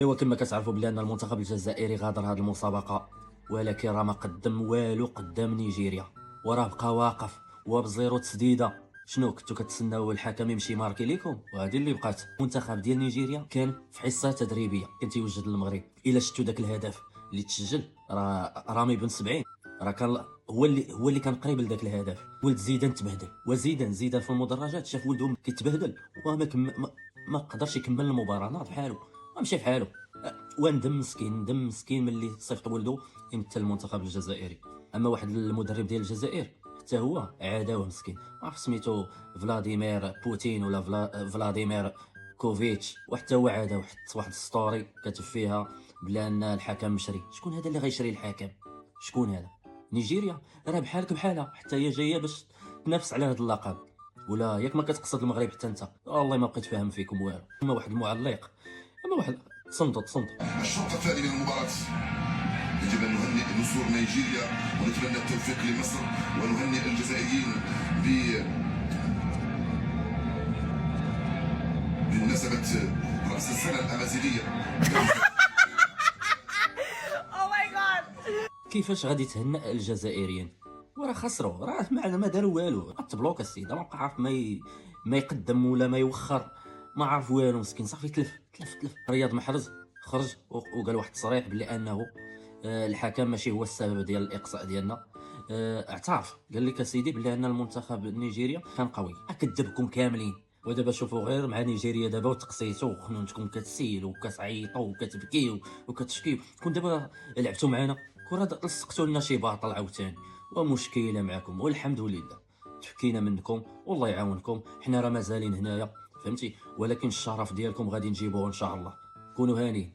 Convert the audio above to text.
ايوا كما كتعرفوا بلي ان المنتخب الجزائري غادر هذه المسابقه، ولكن راه ما قدم والو قدام نيجيريا، وراه بقى واقف وبزيرو تسديده. شنو كنتو كتسناو الحكم يمشي ماركي ليكم؟ وهذه اللي بقات. المنتخب ديال نيجيريا كان في حصه تدريبيه كان تيوجد للمغرب. الا شفتوا داك الهدف اللي تسجل، راه رامي بن 70 راه كان هو اللي كان قريب لذاك الهدف. ولد زيدان تبهدل، وزيدان في المدرجات شاف ولده كيتبهدل وما ما قدرش يكمل المباراه، ناض بحالو ومشى بحالو. وندم مسكين، ندم مسكين ملي صيفط ولده يمثل المنتخب الجزائري. اما واحد المدرب ديال الجزائر حتى هو عاداوه مسكين، ما عرف سميتو فلاديمير بوتين ولا فلاديمير كوفيتش، وحتى هو عاداوه. حط واحد ستوري كتب فيها بلا ان الحكم مشري. شكون هذا اللي غيشري الحكم؟ شكون هذا؟ نيجيريا راه بحالك بحالها، حتى هي جايه باش تنافس على هذا اللقب. ولا ياك ما كتقصد المغرب حتى انت؟ والله ما بقيت فاهم فيكم والو. اما واحد المعلق، اما واحد صمتوا. الشوط الثاني من المباراة يجب أن نهنئ نصور نيجيريا ونتمنى التوفيق لمصر، ونهنئ الجزائريين بمناسبة رأس السنة الأمازيغية. او ماي جاد. كيفاش غادي تهنئ الجزائريين وراه خسروا؟ راه ما داروا والو. تبلوك السيده، ما بقى عارف ما يقدم ولا ما يوخر، ما عارف والو مسكين. صافي تلف. رياض محرز خرج وقال واحد التصريح بلي انه الحكم ماشي هو السبب ديال الاقصاء ديالنا. اعترف، قال لك اسيدي بلي ان المنتخب نيجيريا كان قوي. كذبكم كاملين. ودابا شوفوا غير مع نيجيريا دابا وتقسيتوا وخنونتكم كتسيلوا وكتعيطوا وكتبكيو وكتشكيو. كون دابا لعبتوا معنا كره لصقتوا لنا شي باطل عاوتاني ومشكله معكم. والحمد لله تفكينا منكم والله يعاونكم. حنا راه مازالين هنايا، فهمتي؟ ولكن الشرف ديالكم غادي نجيبوه ان شاء الله. كونوا هانيين.